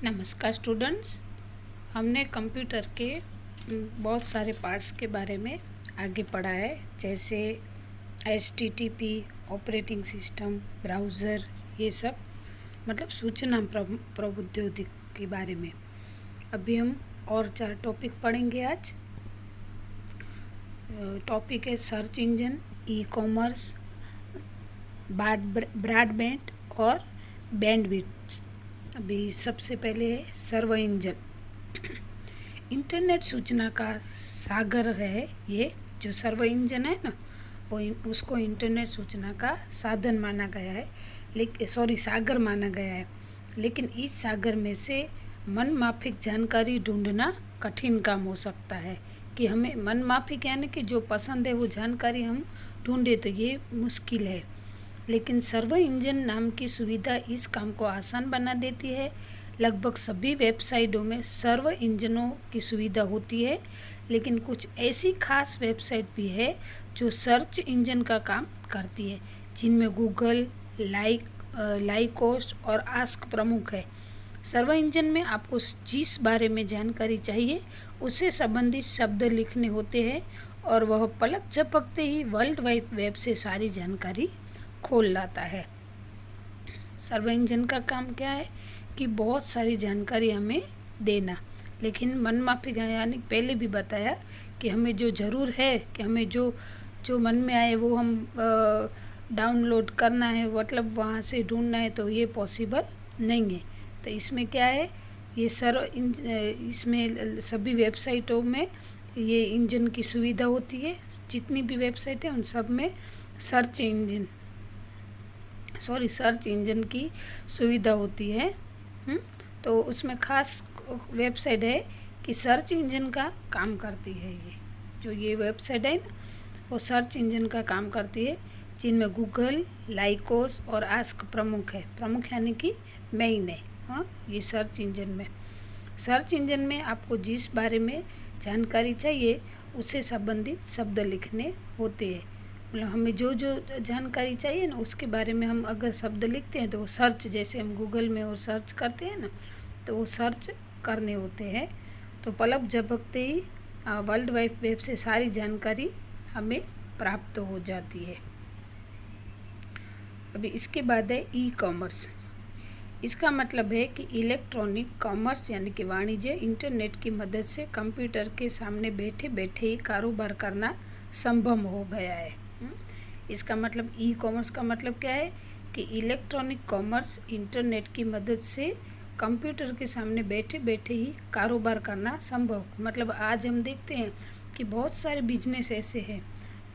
नमस्कार स्टूडेंट्स। हमने कंप्यूटर के बहुत सारे पार्ट्स के बारे में आगे पढ़ा है, जैसे HTTP, ऑपरेटिंग सिस्टम, ब्राउज़र, ये सब मतलब सूचना प्रौद्योगिकी के बारे में। अभी हम और 4 टॉपिक पढ़ेंगे आज। टॉपिक है search engine, e commerce, broadband और बैंडविड्थ। अभी सबसे पहले है सर्च इंजन। इंटरनेट सूचना का सागर है ये जो सर्च इंजन है ना, वो उसको इंटरनेट सूचना का साधन माना गया है, सागर माना गया है। लेकिन इस सागर में से मनमाफिक जानकारी ढूंढना कठिन काम हो सकता है। कि हमें मनमाफिक यानी कि जो पसंद है वो जानकारी हम ढूंढे, तो ये मुश्किल है। लेकिन सर्च इंजन नाम की सुविधा इस काम को आसान बना देती है। लगभग सभी वेबसाइटों में सर्च इंजनों की सुविधा होती है, लेकिन कुछ ऐसी खास वेबसाइट भी है जो सर्च इंजन का काम करती है, जिनमें गूगल, लाइकोस्ट और आस्क प्रमुख है। सर्च इंजन में आपको जिस बारे में जानकारी चाहिए उससे संबंधित शब्द लिखने होते हैं और वह पलक झपकते ही वर्ल्ड वाइड वेब से सारी जानकारी खोल लाता है। सर्च इंजन का काम क्या है कि बहुत सारी जानकारी हमें देना, लेकिन मनमाफिक यानी पहले भी बताया कि हमें जो ज़रूर है कि हमें जो मन में आए वो हम डाउनलोड करना है, मतलब वहाँ से ढूंढना है, तो ये पॉसिबल नहीं है। तो इसमें क्या है, ये इसमें सभी वेबसाइटों में ये इंजन की सुविधा होती है। जितनी भी वेबसाइट है उन सब में सर्च इंजन की सुविधा होती है। तो उसमें खास वेबसाइट है कि सर्च इंजन का काम करती है। ये वेबसाइट है ना, वो सर्च इंजन का काम करती है, जिनमें गूगल, लाइकोस और आस्क प्रमुख है। प्रमुख यानी कि मेन है। ये सर्च इंजन में आपको जिस बारे में जानकारी चाहिए उससे संबंधित शब्द लिखने होते हैं। मतलब हमें जो जानकारी चाहिए ना उसके बारे में हम अगर शब्द लिखते हैं तो वो सर्च, जैसे हम गूगल में और सर्च करते हैं ना, तो वो सर्च करने होते हैं। तो पलक झपकते ही वर्ल्ड वाइड वेब से सारी जानकारी हमें प्राप्त हो जाती है। अभी इसके बाद है ई कॉमर्स। इसका मतलब है कि इलेक्ट्रॉनिक कॉमर्स यानी कि वाणिज्य इंटरनेट की मदद से कंप्यूटर के सामने बैठे बैठे ही कारोबार करना संभव हो गया है। इसका मतलब ई कॉमर्स का मतलब क्या है कि इलेक्ट्रॉनिक कॉमर्स इंटरनेट की मदद से कंप्यूटर के सामने बैठे बैठे ही कारोबार करना संभव। मतलब आज हम देखते हैं कि बहुत सारे बिजनेस ऐसे हैं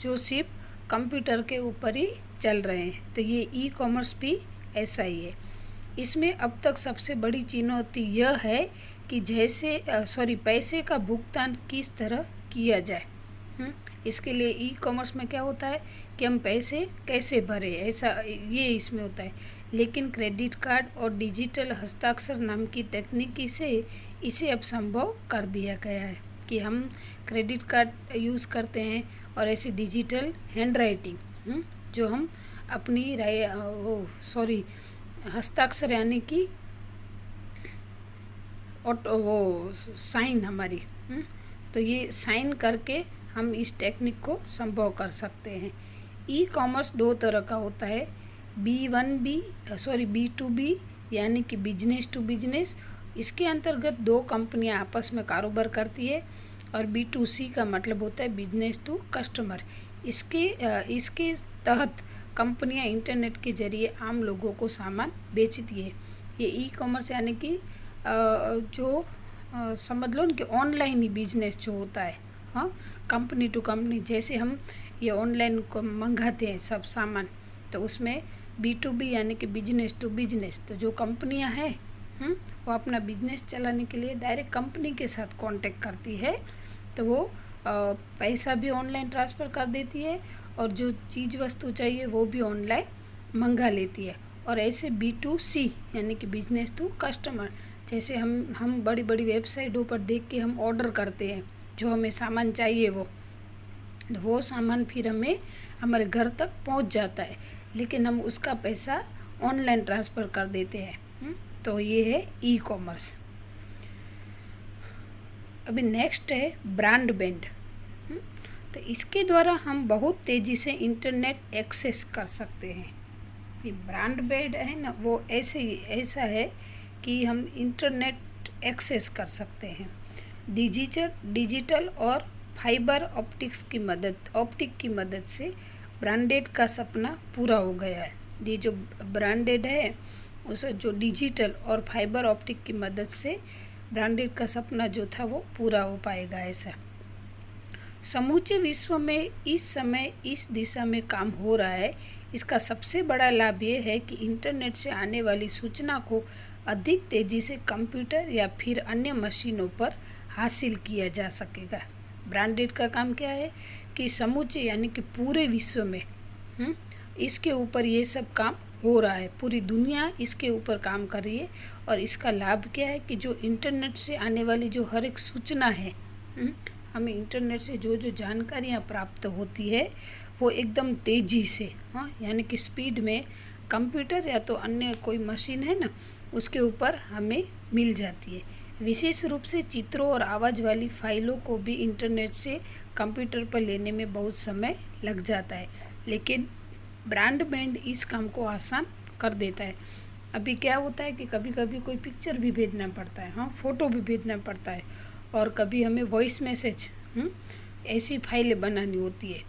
जो सिर्फ कंप्यूटर के ऊपर ही चल रहे हैं। तो ये ई कॉमर्स भी ऐसा ही है। इसमें अब तक सबसे बड़ी चुनौती यह है कि पैसे का भुगतान किस तरह किया जाए। इसके लिए ई कॉमर्स में क्या होता है कि हम पैसे कैसे भरें, ऐसा ये इसमें होता है। लेकिन क्रेडिट कार्ड और डिजिटल हस्ताक्षर नाम की तकनीकी से इसे अब संभव कर दिया गया है कि हम क्रेडिट कार्ड यूज़ करते हैं और ऐसी डिजिटल हैंड राइटिंग जो हम अपनी हस्ताक्षर यानी कि वो साइन हमारी, तो ये साइन करके हम इस टेक्निक को संभव कर सकते हैं। ई कॉमर्स 2 तरह का होता है, B2B यानी कि बिजनेस टू बिजनेस। इसके अंतर्गत 2 कंपनियां आपस में कारोबार करती है। और B2C का मतलब होता है बिजनेस टू कस्टमर। इसके तहत कंपनियां इंटरनेट के जरिए आम लोगों को सामान बेचती है। ये ई कॉमर्स यानी कि समझ लो कि ऑनलाइन ही बिजनेस जो होता है, कंपनी टू कंपनी। जैसे हम ये ऑनलाइन को मंगाते हैं सब सामान, तो उसमें B2B यानी कि बिजनेस टू बिजनेस। तो जो कंपनियां हैं वो अपना बिजनेस चलाने के लिए डायरेक्ट कंपनी के साथ कांटेक्ट करती है, तो वो पैसा भी ऑनलाइन ट्रांसफ़र कर देती है और जो चीज़ वस्तु चाहिए वो भी ऑनलाइन मंगा लेती है। और ऐसे B2C यानी कि बिजनेस टू कस्टमर, जैसे हम बड़ी बड़ी वेबसाइटों पर देख के हम ऑर्डर करते हैं जो हमें सामान चाहिए, वो सामान फिर हमें हमारे घर तक पहुंच जाता है, लेकिन हम उसका पैसा ऑनलाइन ट्रांसफ़र कर देते हैं। तो ये है ई कॉमर्स। अभी नेक्स्ट है ब्रॉडबैंड। तो इसके द्वारा हम बहुत तेज़ी से इंटरनेट एक्सेस कर सकते हैं। ये ब्रॉडबैंड है ना, वो ऐसा है कि हम इंटरनेट एक्सेस कर सकते हैं। डिजिटल और फाइबर ऑप्टिक की मदद से ब्रॉडबैंड का सपना पूरा हो गया है। ये जो ब्रॉडबैंड है उसे जो डिजिटल और फाइबर ऑप्टिक की मदद से ब्रॉडबैंड का सपना जो था वो पूरा हो पाएगा। ऐसा समूचे विश्व में इस समय इस दिशा में काम हो रहा है। इसका सबसे बड़ा लाभ ये है कि इंटरनेट से आने वाली सूचना को अधिक तेज़ी से कंप्यूटर या फिर अन्य मशीनों पर हासिल किया जा सकेगा। ब्रॉडबैंड का काम क्या है कि समूचे यानी कि पूरे विश्व में इसके ऊपर ये सब काम हो रहा है। पूरी दुनिया इसके ऊपर काम कर रही है। और इसका लाभ क्या है कि जो इंटरनेट से आने वाली जो हर एक सूचना है, हमें इंटरनेट से जो जो जानकारियाँ प्राप्त होती है वो एकदम तेज़ी से यानी कि स्पीड में कंप्यूटर या तो अन्य कोई मशीन है ना उसके ऊपर हमें मिल जाती है। विशेष रूप से चित्रों और आवाज़ वाली फाइलों को भी इंटरनेट से कंप्यूटर पर लेने में बहुत समय लग जाता है, लेकिन ब्रॉडबैंड इस काम को आसान कर देता है। अभी क्या होता है कि कभी कभी कोई पिक्चर भी भेजना पड़ता है, फ़ोटो भी भेजना पड़ता है, और कभी हमें वॉइस मैसेज ऐसी फाइलें बनानी होती है।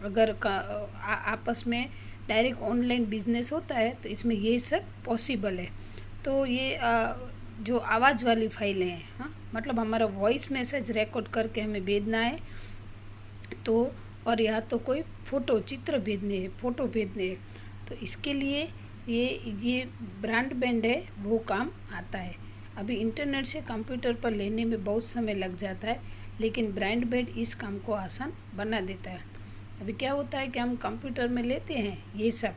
अगर आपस में डायरेक्ट ऑनलाइन बिजनेस होता है तो इसमें ये सब पॉसिबल है। तो ये जो आवाज़ वाली फाइलें हैं, मतलब हमारा वॉइस मैसेज रिकॉर्ड करके हमें भेजना है तो, और या तो कोई फ़ोटो भेजने हैं तो इसके लिए ये ब्रॉडबैंड है वो काम आता है। अभी इंटरनेट से कंप्यूटर पर लेने में बहुत समय लग जाता है, लेकिन ब्रॉडबैंड इस काम को आसान बना देता है। अभी क्या होता है कि हम कंप्यूटर में लेते हैं ये सब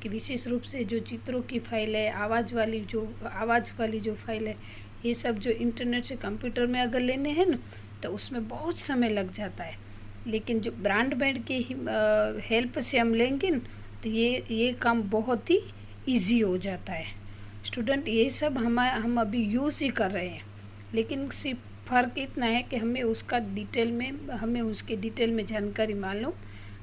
कि विशेष रूप से जो चित्रों की फाइल है, आवाज़ वाली जो फाइल है, ये सब जो इंटरनेट से कंप्यूटर में अगर लेने हैं ना तो उसमें बहुत समय लग जाता है। लेकिन जो ब्रॉडबैंड के हेल्प से हम लेंगे ना तो ये काम बहुत ही ईजी हो जाता है। स्टूडेंट, ये सब हम अभी यूज़ ही कर रहे हैं, लेकिन सिर्फ फ़र्क इतना है कि हमें उसके डिटेल में जानकारी मालूम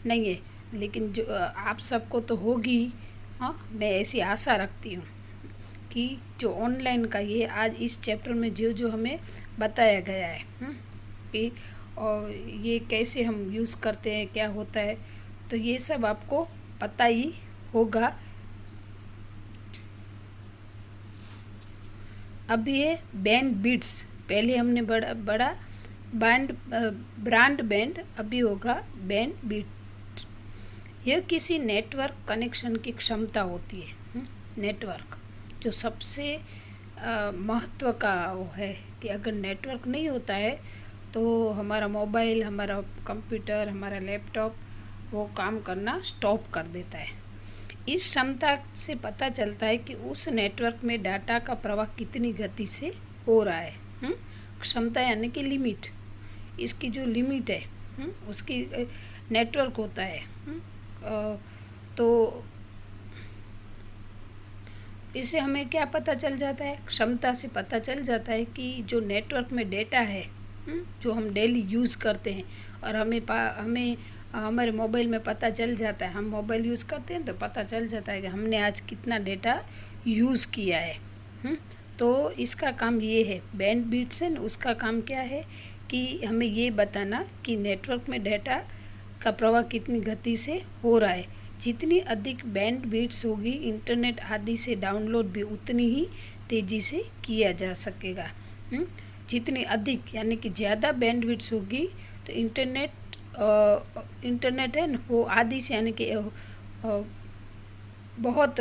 नहीं है, लेकिन जो आप सबको तो होगी। मैं ऐसी आशा रखती हूँ कि जो ऑनलाइन का ये आज इस चैप्टर में जो हमें बताया गया है कि और ये कैसे हम यूज़ करते हैं, क्या होता है, तो ये सब आपको पता ही होगा। अब ये बैंडविड्थ, पहले हमने बड़ा ब्रॉडबैंड, अभी होगा बैंडविड्थ। यह किसी नेटवर्क कनेक्शन की क्षमता होती है। नेटवर्क जो सबसे महत्व का वो है कि अगर नेटवर्क नहीं होता है तो हमारा मोबाइल, हमारा कंप्यूटर, हमारा लैपटॉप वो काम करना स्टॉप कर देता है। इस क्षमता से पता चलता है कि उस नेटवर्क में डाटा का प्रवाह कितनी गति से हो रहा है। क्षमता यानी कि लिमिट, इसकी जो लिमिट है उसकी नेटवर्क होता है। तो इससे हमें क्या पता चल जाता है, क्षमता से पता चल जाता है कि जो नेटवर्क में डेटा है जो हम डेली यूज़ करते हैं, और हमें हमारे मोबाइल में पता चल जाता है, हम मोबाइल यूज़ करते हैं तो पता चल जाता है कि हमने आज कितना डेटा यूज़ किया है। तो इसका काम ये है, बैंडविड्थ है उसका काम क्या है कि हमें ये बताना कि नेटवर्क में डेटा का प्रवाह कितनी गति से हो रहा है। जितनी अधिक बैंडविड्थ होगी, इंटरनेट आदि से डाउनलोड भी उतनी ही तेज़ी से किया जा सकेगा। जितनी अधिक यानी कि ज़्यादा बैंडविड्थ होगी तो इंटरनेट है ना वो आदि से यानी कि बहुत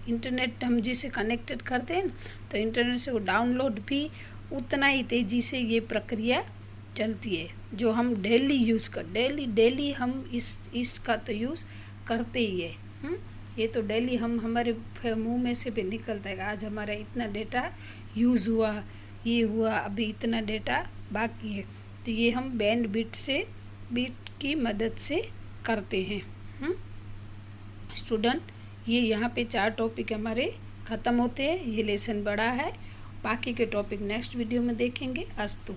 इंटरनेट हम जिससे कनेक्टेड करते हैं तो इंटरनेट से वो डाउनलोड भी उतना ही तेज़ी से ये प्रक्रिया चलती है। जो हम डेली यूज़ कर डेली हम इसका तो यूज़ करते ही है। ये तो डेली हम हमारे मुंह में से भी निकलता है, आज हमारा इतना डेटा यूज़ हुआ, ये हुआ, अभी इतना डेटा बाकी है। तो ये हम बैंडविड्थ की मदद से करते हैं। स्टूडेंट, ये यहाँ पे 4 टॉपिक हमारे ख़त्म होते हैं। ये लेसन बड़ा है, बाकी के टॉपिक नेक्स्ट वीडियो में देखेंगे। अस्तु।